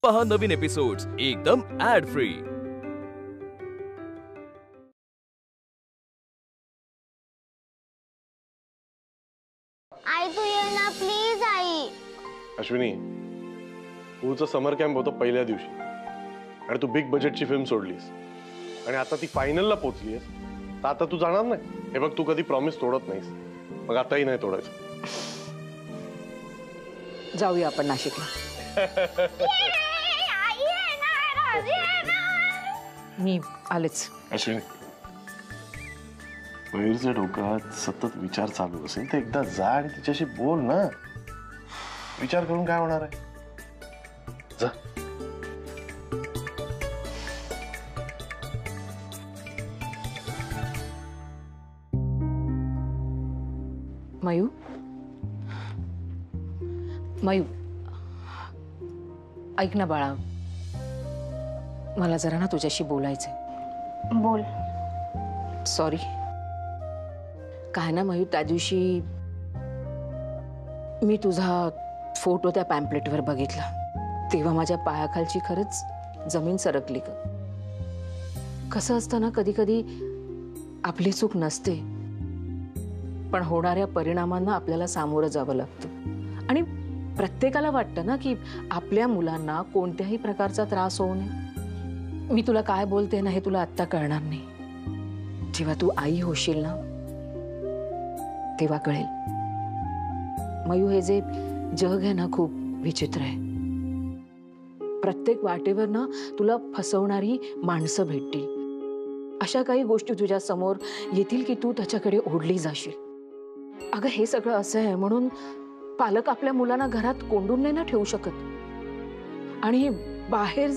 पहा नवीन एपिसोड्स एकदम add free. आई तू ये ना प्लीज आई। अश्विनी, तुझं समर कॅम्प होतं पहिल्या दिवशी आणि तू बिग बजेटची फिल्म सोडलीस आणि आता ती फायनलला पोहोचलीस, तर आता तू जाणार नाही? हे बघ, तू कधी प्रॉमिस तोडत नाहीस, मग आताही नाही तोडायचं। जाऊया आपण नाशिकला। मी आलेच। अश्विनी, मयूरच्या डोक्यात सतत विचार चालू असेल तर एकदा जा आणि तिच्याशी बोल ना। विचार करून काय होणार आहे? जा। मयू, मयू ऐक ना बाळा, मला जरा ना तुझ्याशी बोलायचंय। बोल। सॉरी, काय ना मयू, त्या दिवशी मी तुझा फोटो त्या पॅम्पलेटवर बघितला तेव्हा माझ्या पायाखालची खरंच जमीन सरकली ग। कसं असतं ना, कधी कधी आपली चूक नसते पण होणाऱ्या परिणामांना आपल्याला सामोरं जावं लागतं आणि प्रत्येकाला वाटतं ना की आपल्या मुलांना कोणत्याही प्रकारचा त्रास होऊ नये। मी तुला काय बोलते ना हे तुला आत्ता कळणार नाही, जेव्हा तू आई होशील ना तेव्हा कळेल। मयू, हे जे जग आहे ना खूप विचित्र आहे। प्रत्येक वाटेवर ना तुला फसवणारी माणसं भेटतील, अशा काही गोष्टी तुझ्या समोर येतील की तू त्याच्याकडे ओढली जाशील। अगं, हे सगळं असं आहे म्हणून पालक आपल्या मुलांना घरात कोंडून नाही ना ठेवू शकत आणि बाहेर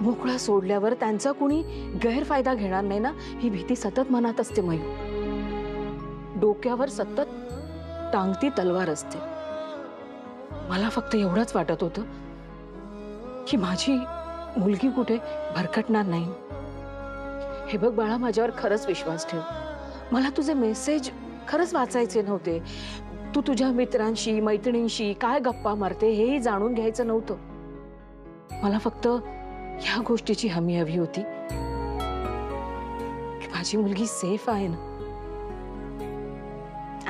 मोकळा सोडल्यावर त्यांचा कुणी गैरफायदा घेणार नाही ना, ही भीती सतत मनात असते मयू। डोक्यावर सतत टांगती तलवार असते। मला फक्त एवढंच वाटत होतं की माझी मुलगी कुठे भरकटणार नाही। हे बघ बाळा, माझ्यावर खरंच विश्वास ठेव। मला तुझे मेसेज खरंच वाचायचे नव्हते, तू तुझ्या मित्रांशी मैत्रिणींशी काय गप्पा मारते हेही जाणून घ्यायचं नव्हतं। मला फक्त ह्या गोष्टीची हमी हवी होती की माझी मुलगी सेफ आहे ना।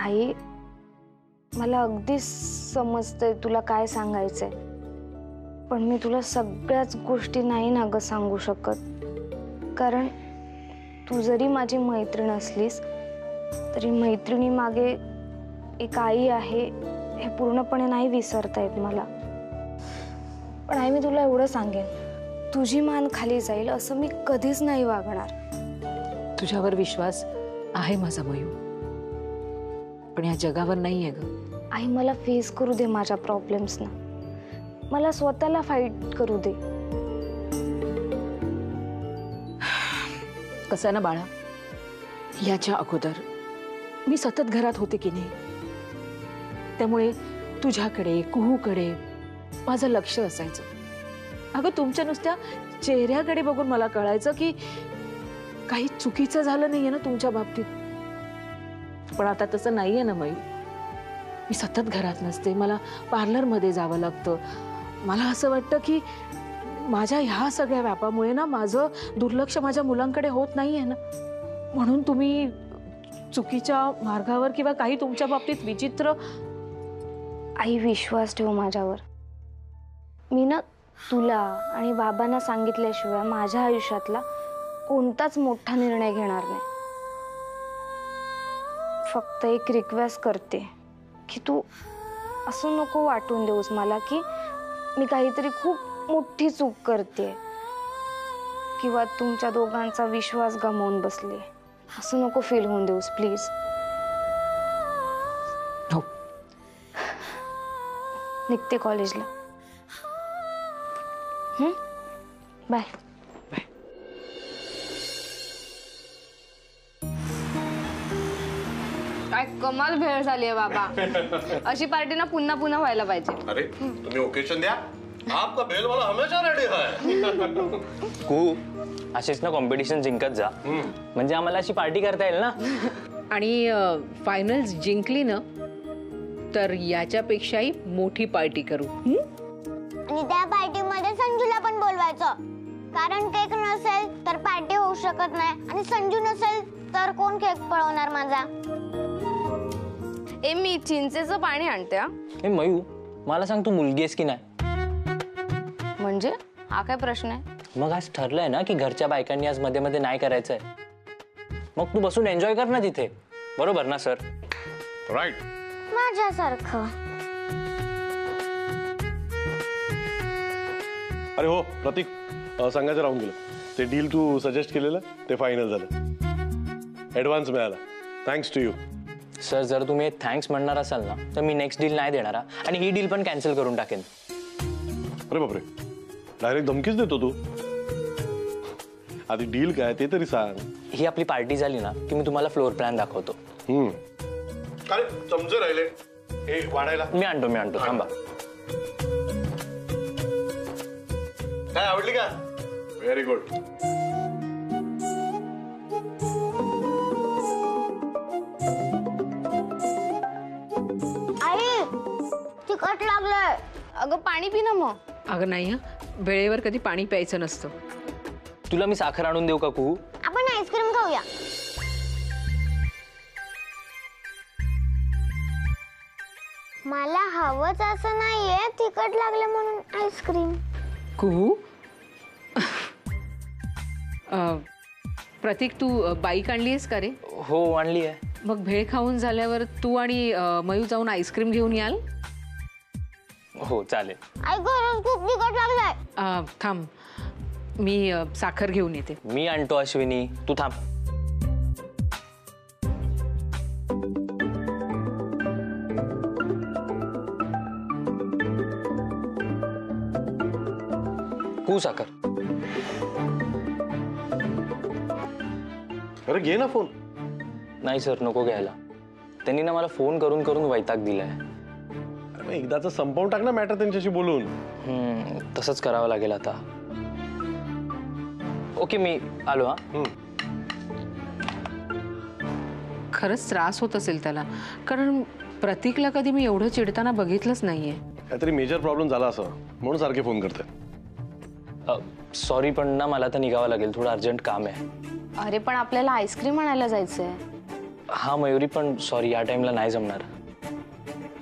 आई, मला अगदी समजतंय तुला काय सांगायचंय, पण मी तुला सगळ्याच गोष्टी नाही ना ग सांगू शकत, कारण तू जरी माझी मैत्रीण असलीस तरी मैत्रिणी मागे एक आई आहे हे पूर्णपणे नाही विसरता येत मला। पण आई, मी तुला एवढं सांगेन, तुझी मान खाली जाईल असं मी कधीच नाही वागणार। तुझ्यावर विश्वास आहे माझा मयू, पण या जगावर नाहीये ग। आई, मला फेस करू दे माझ्या प्रॉब्लेम्स ना, मला स्वतःला फाईट करू दे। कसं ना बाळा, याच्या अगोदर मी सतत घरात होते की नाही, त्यामुळे तुझ्याकडे कुहूकडे माझं लक्ष असायचं। अगं, तुमच्या नुसत्या चेहऱ्याकडे बघून मला कळायचं की काही चुकीचं झालं नाहीये ना तुमच्या बाबतीत। पण आता तसं नाहीये ना मयू, मी सतत घरात नसते, मला पार्लरमध्ये जावं लागतं। मला असं वाटतं की माझ्या ह्या सगळ्या व्यापामुळे ना माझं दुर्लक्ष माझ्या मुलांकडे होत नाहीये ना, म्हणून तुम्ही चुकीच्या मार्गावर किंवा काही तुमच्या बाबतीत विचित्र। आई, विश्वास ठेव माझ्यावर। मी ना तुला आणि बाबांना सांगितल्याशिवाय माझ्या आयुष्यातला कोणताच मोठा निर्णय घेणार नाही। फक्त एक रिक्वेस्ट करते की तू असं नको वाटून देऊस मला की मी काहीतरी खूप मोठी चूक करते किंवा तुमच्या दोघांचा विश्वास गमावून बसले, असं नको फील होऊन देऊस प्लीज। हो, निघते कॉलेजला। बाय। काय कमाल भेळ झाली आहे बाबा, अशी पार्टी ना पुन्हा पुन्हा व्हायला पाहिजे। अरे तुम्ही ओकेशन द्या, आपका बेल वाला हमेशा रेडी है। कू, असेच ना कॉम्पिटिशन जिंकत जा, म्हणजे आम्हाला अशी पार्टी करता येईल ना। आणि फायनल्स जिंकली ना तर याच्यापेक्षाही मोठी पार्टी करू। आणि त्या पार्टीमध्ये संजूला ठेवायचं, कारण केक नसेल तर पार्टी होऊ शकत नाही आणि संजू नसेल तर कोण केक पळवणार माझा? ए मी चिंचेचं पाणी आणते हा. ए मयू, मला सांग तू मुलगी आहेस की नाही? म्हणजे हा काय प्रश्न आहे? मग आज ठरलंय ना की घरच्या बायकांनी आज मध्ये मध्ये नाही करायचंय. मग तू बसून एन्जॉय कर ना तिथे, बरोबर ना सर? राईट. माझ्यासारखं. अरे हो प्रतीक, सांगायचं राहून गेलं. ते डील तू सजेस्ट केलेलं ते फायनल झालं. ऍडव्हान्स मिळाला. Thanks to you. सर जर तुम्ही थँक्स म्हणणार असाल ना तर मी नेक्स्ट डील नाही देणार आणि ही डील पण कॅन्सल करून टाकेन. अरे बापरे, डायरेक्ट धमकीच देतो तू. आधी डील काय ते तरी सांग. ही आपली पार्टी झाली ना की मी तुम्हाला फ्लोर प्लॅन दाखवतो. अरे चमचे राहिले हे वाढायला. मी आणतो थांबा. काय आवडली का? Very good. आई तिखट लागलंय. अगं पाणी पी ना मग. अगं नाही हं, वेळेवर कधी पाणी प्यायचं नसतं. तुला मी साखर आणून देऊ का कुहू? आपण आईस्क्रीम खाऊया. मला हवंच असं नाहीये तिखट लागलं म्हणून आईस्क्रीम. कुहू प्रतीक, तू बाईक आणली आहेस का रे? हो आणली आहे. मग भेळ खाऊन झाल्यावर तू आणि मयू जाऊन आईस्क्रीम घेऊन याल? हो चालेल. आई खरंच खूप तिखट लागलंय. थांब, मी साखर घेऊन येते. मी आणतो अश्विनी, तू थांब. कू साखर. अरे घे ना फोन. नाही सर नको घ्यायला. त्यांनी ना मला फोन करून करून वैताग दिलाय. अरे एकदाच संपवून टाक ना मॅटर त्यांच्याशी बोलून. तसंच करावं लागेल आता. ओके मी आलो. हा खरंच त्रास होत असेल त्याला, कारण प्रतीकला कधी मी एवढं चिडताना बघितलंच नाहीये. काहीतरी मेजर प्रॉब्लेम झाला असं म्हणून सारखे फोन करते. सॉरी पण ना मला तर निघावं लागेल, थोडं अर्जंट काम आहे. अरे पण आपल्याला आईस्क्रीम आणायला जायचंय. हा मयुरी पण सॉरी या टाइमला नाही जमणार.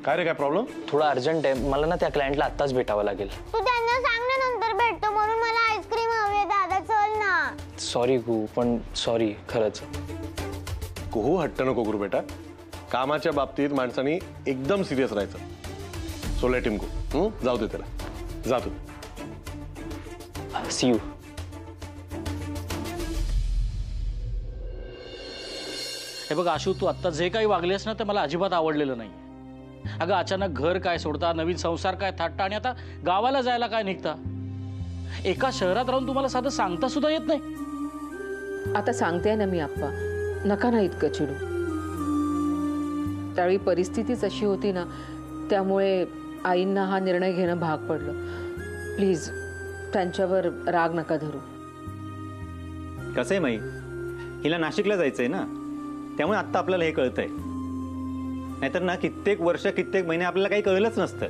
काय रे काय प्रॉब्लेम? थोडं अर्जंट आहे मला ना, त्या क्लायंटला आत्ताच भेटावं लागेल. तू त्यांना सांग ना नंतर भेटतो म्हणून. मला आईस्क्रीम हवी आहे दादा, चल ना. सॉरी कू, पण सॉरी खरंच. कुहू हट्ट नको करू बेटा. कामाच्या बाबतीत माणसाने एकदम सिरियस राहायचं. So let him go. जाऊ दे त्याला. जा तू. C you. हे बघ आशू, तू आत्ता जे काही वागलेस ना ते मला अजिबात आवडलेलं नाही. अगं अचानक घर काय सोडता, नवीन संसार काय थाटता आणि आता गावाला जायला काय निघता. एका शहरात राहून तुम्हाला साधं सांगता सुद्धा येत नाही. आता सांगते ना मी आप्पा, नका ना इतकं चिडू. त्यावेळी परिस्थितीच अशी होती ना, त्यामुळे आईंना हा निर्णय घेणं भाग पडलं. प्लीज त्यांच्यावर राग नका धरू. कसं आहे माई, हिला नाशिकला जायचंय ना, त्यामुळे आत्ता आपल्याला हे कळतंय. नाहीतर ना कित्येक वर्ष कित्येक महिने आपल्याला काही कळलंच नसतं.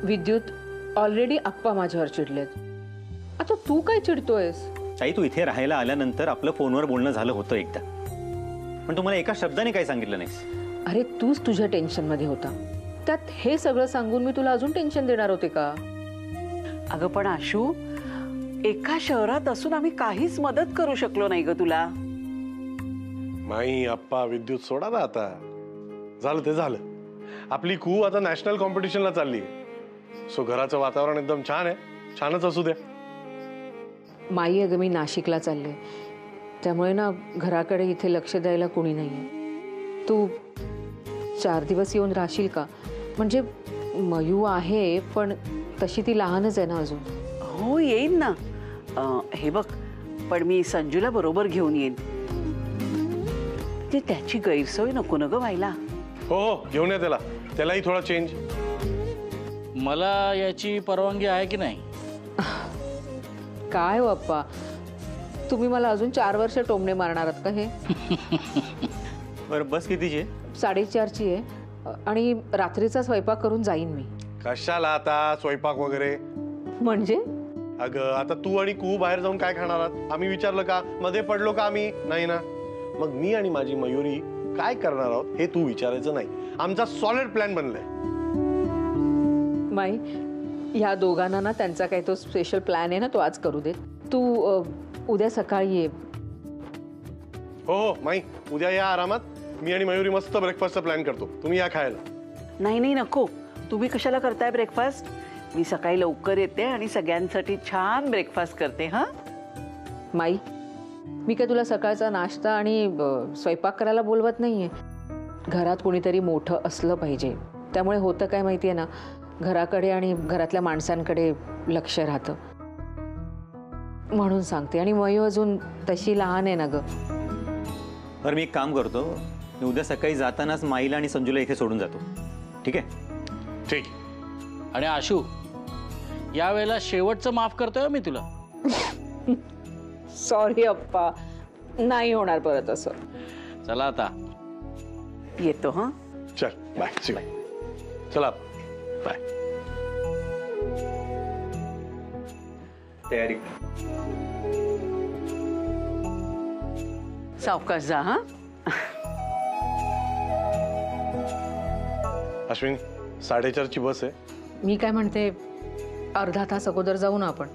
विद्युत, ऑलरेडी आप्पा माझ्यावर चिडलेत. आता तू काय चिडतोयस? ताई तू इथे राहायला आल्यानंतर आपलं फोनवर बोलणं झालं होतं एकदा, पण तुम्हाला एका शब्दाने काही सांगितलं नाहीस. अरे तूच तुझ्या टेन्शनमध्ये होता, त्यात हे सगळं सांगून मी तुला अजून टेन्शन देणार होते का? अगं पण आशू, एका शहरात असून आम्ही काहीच मदत करू शकलो नाही ग तुला. माई अप्पा विद्युत सोडा ना आता. झालं ते झालं. आपली कू आता नॅशनल कॉम्पिटिशनला चालली. सो घराचं वातावरण एकदम छान आहे. छानच असू द्या. माई अगं मी नाशिकला चालले, त्यामुळे ना घराकडे इथे लक्ष द्यायला कोणी नाहीये. तू 4 दिवस येऊन राहशील का? म्हणजे मयू आहे पण तशी ती लहानच आहे ना अजून. हो येईन ना. हे बघ, पण मी संजूला बरोबर घेऊन येईन. ते त्याची गैरसोय नको न ग व्हायला. हो हो घेऊन या त्याला. त्यालाही थोडा चेंज. मला याची परवानगी आहे की नाही? काय हो अप्पा, तुम्ही मला अजून 4 वर्ष टोमणे मारणार आहात का? हे बरं बस कितीची आहे? 4:30ची आहे आणि रात्रीचा स्वयंपाक करून जाईन मी. कशाला आता स्वयंपाक वगैरे? म्हणजे अगं आता तू आणि कू बाहेर जाऊन काय खाणार आहात? आम्ही विचारलं का? मध्ये पडलो का आम्ही? नाही ना. मग मी आणि माझी मयुरी काय करणार आहोत हे तू विचारायचं नाही. आमचा सॉलिड प्लॅन बनलाय. माई, ह्या दोघांना ना त्यांचा काही तो स्पेशल प्लॅन आहे ना, तो आज करू देत. तू उद्या सकाळी ये. हो हो माई, उद्या या आरामात. मी आणि मयुरी मस्त ब्रेकफास्टचा प्लॅन करतो. तुम्ही या खायला. नाही नाही नको, तुम्ही कशाला करताय ब्रेकफास्ट? मी सकाळी लवकर येते आणि सगळ्यांसाठी छान ब्रेकफास्ट करते. हां माई, मी काय तुला सकाळचा नाश्ता आणि स्वयंपाक करायला बोलवत नाहीये. घरात कोणीतरी मोठं असलं पाहिजे. त्यामुळे होतं काय माहिती आहे ना, घराकडे आणि घरातल्या माणसांकडे लक्ष राहतं म्हणून सांगते. आणि मयू अजून तशी लहान आहे ना ग. बरं मी एक काम करतो, मी उद्या सकाळी जातानाच माईला आणि संजूला इथे सोडून जातो. ठीक आहे? ठीक. आणि आशू, यावेळेला शेवटचं माफ करतोय मी तुला. सॉरी अप्पा, नाही होणार परत असं. चला आता येतो. हां चल बाय. सी चला बाय. तयारी. सावकाश जा. हां अश्विनी, 4:30ची बस आहे. मी काय म्हणते, अर्धा तास अगोदर जाऊ ना आपण.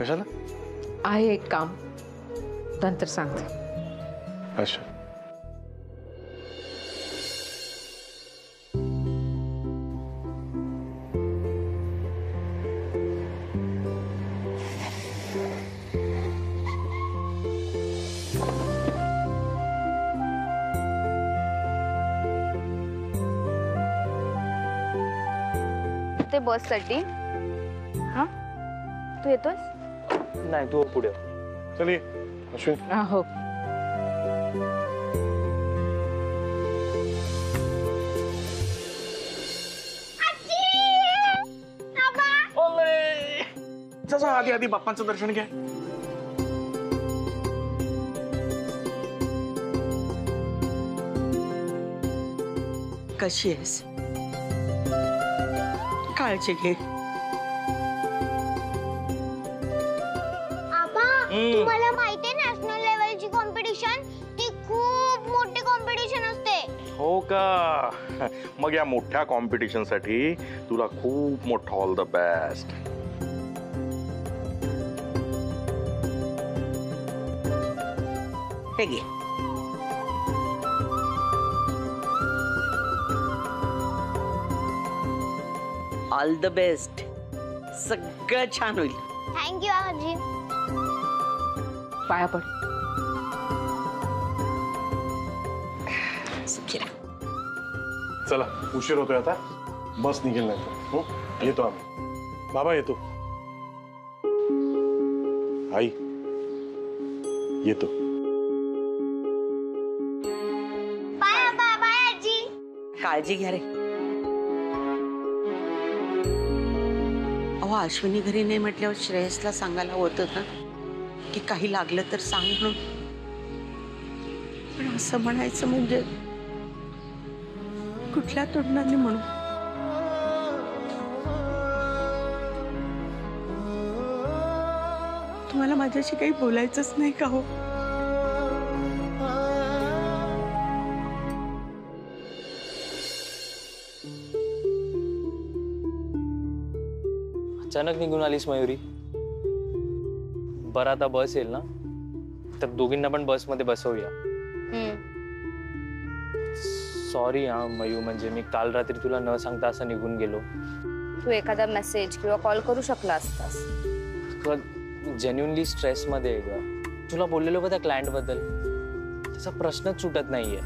कशाला? आहे एक काम, नंतर सांगते. अच्छा. ते बससाठी. हा, तू येतोस? नाही तू पुढे. चल ये अश्विन. हो. आधी आधी बाप्पांचं दर्शन घ्या. कशी आहेस? काळजी घे. आबा, तुम्हाला माहिती आहे नॅशनल लेवलची कॉम्पिटिशन? ती खूप मोठी कॉम्पिटिशन असते. हो का? मग या मोठ्या कॉम्पिटिशन साठी तुला खूप मोठा ऑल द बेस्ट. हे घे. All the best. सगळं छान होईल. थँक्यू आजी. पाया पड. चला उशीर होतोय आता. बस निघेल नाही. येतो आम्ही. बाबा येतो. आई येतो. बाय आबा, बाय आजी. काळजी घ्या रे. अहो अश्विनी घरी नाही म्हटल्यावर श्रेयसला सांगायला होतं ना की काही लागलं तर सांग म्हणून. पण असं म्हणायचं म्हणजे कुठल्या तोंडाने म्हणू? तुम्हाला माझ्याशी काही बोलायचंच नाही का हो? अचानक निघून आलीस मयुरी. बरं आता बस येईल ना, तर दोघींना पण बसमध्ये बसवूया. सॉरी हा मयू, म्हणजे मी काल रात्री तुला न सांगता असं निघून गेलो. तू एखादा मेसेज किंवा कॉल करू शकला असतास. जेन्युनली स्ट्रेस मध्ये आहे ग. तुला बोललेलो का त्या क्लायंट बद्दल, त्याचा प्रश्नच सुटत नाहीये.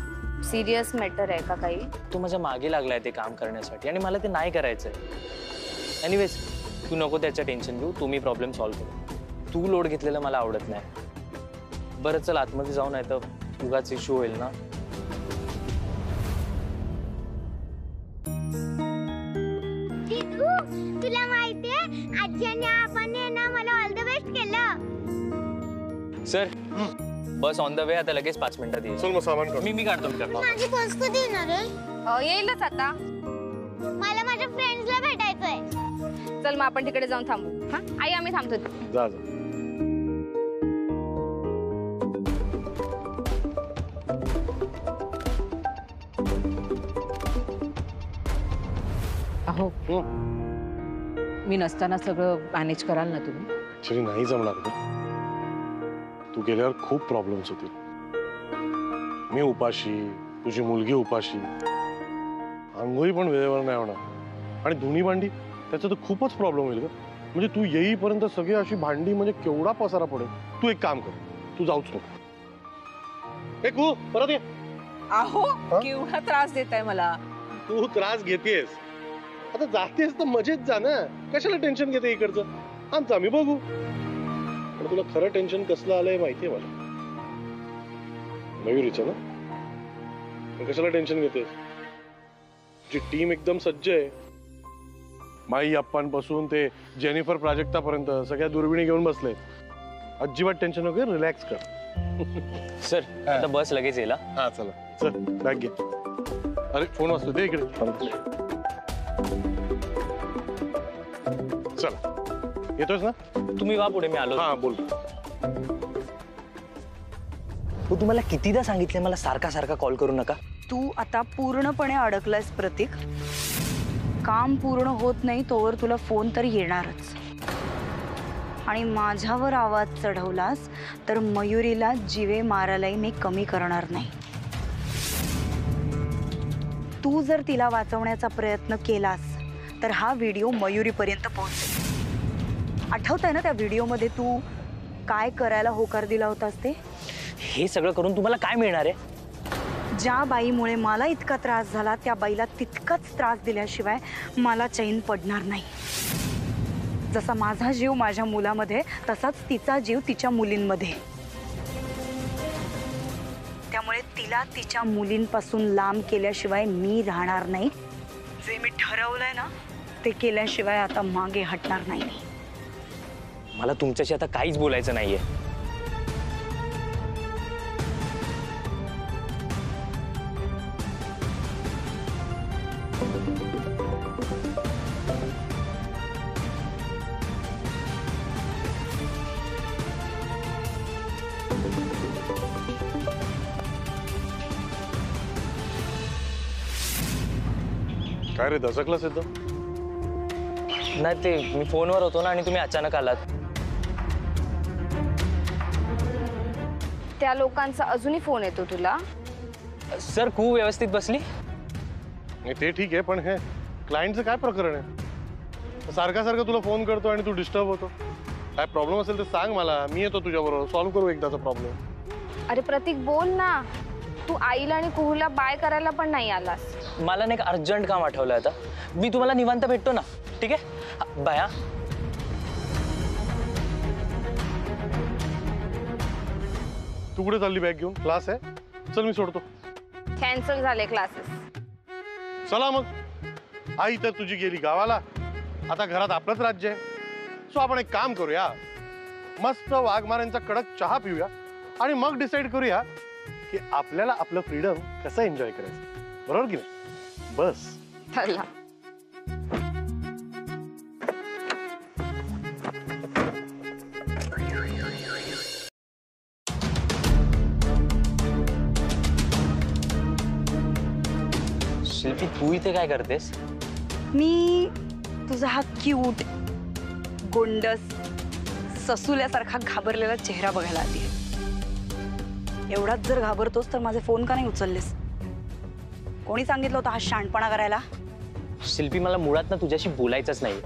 सिरियस मॅटर आहे का काही? तू माझ्या मागे लागलाय ते काम करण्यासाठी आणि मला ते नाही करायचंय. एनिवेज तू नको त्याचं टेन्शन घेऊ. तुम्ही प्रॉब्लेम सॉल्व्ह करू. तू लोड घेतलेलं मला आवडत नाही. बरं चल आतमध्ये जाऊ, नाही तर उगाच इश्यू होईल ना. तुला माहितीये आजी आणि आबाने ना मला ऑल द बेस्ट केलं. Sir bus on the way, आता लगेच 5 मिनिटात येईल. चल मग सामान काढ. मी काढतो. माझी बस कधी येणार आहे? येईलच आता. मला माझ्या फ्रेंड्सला भेटायचंय. चल मग आपण तिकडे जाऊन थांबू. हा आई आम्ही थांबतो. जा जा. अहो मी नसताना सगळं मॅनेज कराल ना तुम्ही? ऍक्च्युली नाही जमणार ग. तू गेल्यावर खूप प्रॉब्लेम्स होतील. मी उपाशी, तुझी मुलगी उपाशी, आंघोळी पण वेळेवर नाही होणार आणि धुणी भांडी त्याचा तर खूपच प्रॉब्लेम होईल ग. म्हणजे तू येईपर्यंत सगळी अशी भांडी म्हणजे केवढा पसारा पडेल. तू एक काम कर, तू जाऊच नको. एक परत ये. अहो केवढा त्रास देताय मला. तू त्रास घेतेस आता, जातेस तर मजेत जा ना. कशाला टेन्शन घेते इकडचं? आमचं आम्ही बघू. पण तुला खरं टेन्शन कसलं आलंय माहितीये मला, मयुरीचं ना. पण कशाला टेन्शन घेतेस? तुझी टीम एकदम सज्ज आहे. माई अप्पांपासून ते जेनिफर प्राजक्तापर्यंत सगळ्या दुर्बिणी घेऊन बसले. अजिबात टेन्शन वगैरे, रिलॅक्स कर. सर आता बस लगेच येईल. हा चला, चल बॅग घे. अरे फोन वाजतो, दे इकडे. चला, येतोस ना? तुम्ही वा पुढे, मी आलो. हा बोल. तुम्हाला कितीदा सांगितले मला सारखा सारखा कॉल करू नका? तू आता पूर्णपणे अडकलायस प्रतीक. काम पूर्ण होत नाही तोवर तुला फोन तर येणारच. आणि माझ्यावर आवाज चढवलास तर मयुरीला जीवे मारायलाही मी कमी करणार नाही. तू जर तिला वाचवण्याचा प्रयत्न केलास तर हा व्हिडिओ मयुरीपर्यंत पोहोचेल. आठवतंय ना त्या व्हिडिओमध्ये तू काय करायला होकार दिला होतास ते? हे सगळं करून तुम्हाला काय मिळणार आहे? ज्या बाईमुळे मला इतका त्रास झाला त्या बाईला तितकाच त्रास दिल्याशिवाय मला चैन पडणार नाही. जसा माझा जीव माझ्या मुलामध्ये तसाच तिचा जीव तिच्या मुलींमध्ये. त्यामुळे तिला तिच्या मुलींपासून लांब केल्याशिवाय मी राहणार नाही. जे मी ठरवलंय ना ते केल्याशिवाय आता मागे हटणार नाही. मला तुमच्याशी आता काहीच बोलायचं नाहीये. काय रे, दचकलास एकदम? नाही, ते मी फोनवर होतो ना आणि तुम्ही अचानक आलात. त्या लोकांचा अजूनही फोन येतो तुला? सर खूप व्यवस्थित बसली. ते ठीक आहे, पण हे क्लायंटचं काय प्रकरण आहे? सारखा सारखा तुला फोन करतो आणि तू डिस्टर्ब होतो. काय प्रॉब्लेम असेल तर सांग मला, मी येतो तुझ्याबरोबर, सॉल्व्ह करू एकदाचा प्रॉब्लेम. अरे प्रतीक बोल ना. तू आईला आणि कुहूला बाय करायला पण नाही आलास. मला नाही अर्जंट काम आठवलं. आता मी तुम्हाला निवांत भेटतो ना, ठीक आहे? बाया, तू कुठे चालली बॅग घेऊन? क्लास आहे, चल मी सोडतो. कॅन्सल झाले क्लासेस. चला मग. आई तर तुझी गेली गावाला, आता घरात आपलंच राज्य आहे. सो आपण एक काम करूया, मस्त वाघमाऱ्यांचा कडक चहा पिऊया आणि मग डिसाईड करूया की आपल्याला आपलं फ्रीडम कसं एन्जॉय करायचं. बरोबर की नाही? बस चला. शिल्पी तू इथे काय करतेस? मी तुझा हा क्यूट गोंडस ससुल्यासारखा घाबरलेला चेहरा बघायला आली. एवढाच जर घाबरतोस तर माझे फोन का नाही उचललेस? कोणी सांगितलं होतं हा शाणपणा करायला? शिल्पी मला मुळात ना तुझ्याशी बोलायचंच नाही.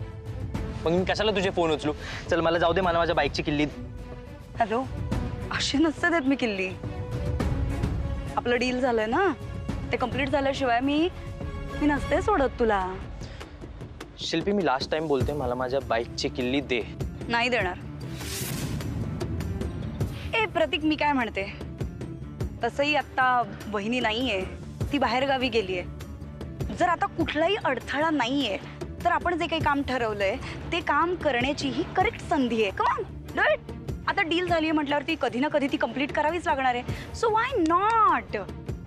मग मी कशाला तुझे फोन उचलू? चल मला जाऊ दे, मला माझ्या बाईकची किल्ली. हॅलो, अशी नसते देत मी किल्ली. आपलं डील झालंय ना, ते कम्प्लीट झाल्याशिवाय मी नसते सोडत तुला. शिल्पी मी लास्ट टाइम बोलते, मला माझ्या बाईकची किल्ली दे. नाही देणार. ए प्रतीक, मी काय म्हणते, तसंही आता बहिणी नाहीये, ती बाहेर गावी गेलीये. जर आता कुठलाही अडथळा नाहीये तर आपण जे काही काम ठरवलंय ते काम करण्याची ही करेक्ट संधी आहे. Come on, do it. आता डील झाली आहे म्हटल्यावरती कधी ना कधी ती कंप्लीट करावीच लागणार आहे. So why not?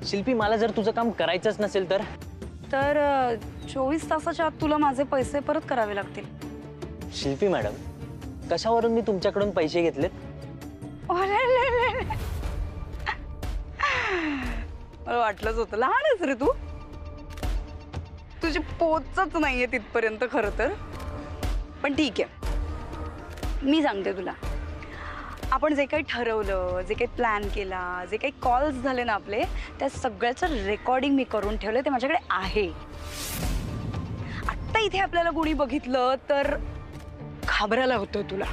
शिल्पी मला जर तुझं काम करायचंच नसेल तर 24 तासाच्या आत तुला माझे पैसे परत करावे लागतील. शिल्पी मॅडम, कशावरून मी तुमच्याकडून पैसे घेतलेत? मला वाटलंच होतं, लहान आहेस रे तू, तुझी पोचच नाहीये तिथपर्यंत खरं तर. पण ठीक आहे, मी सांगते तुला, आपण जे काही ठरवलं, जे काही प्लॅन केला, जे काही कॉल्स झाले ना आपले, त्या सगळ्याचं रेकॉर्डिंग मी करून ठेवलं, ते माझ्याकडे आहे. आत्ता इथे आपल्याला कोणी बघितलं तर घाबरायला होतं तुला.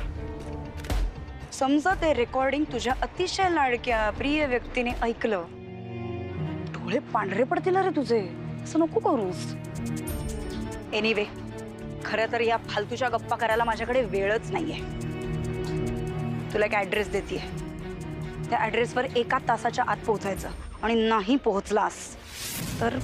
समजा ते रेकॉर्डिंग तुझ्या अतिशय लाडक्या प्रिय व्यक्तीने ऐकलं, डोळे पांढरे पडतील रे तुझे. असं नको करूस. एनिवे, खरं तर या फालतूच्या गप्पा करायला माझ्याकडे वेळच नाहीये. तुला एक ऍड्रेस देते, त्या ऍड्रेसवर 1 तासाच्या आत पोहोचायचं, आणि नाही पोहोचलास तर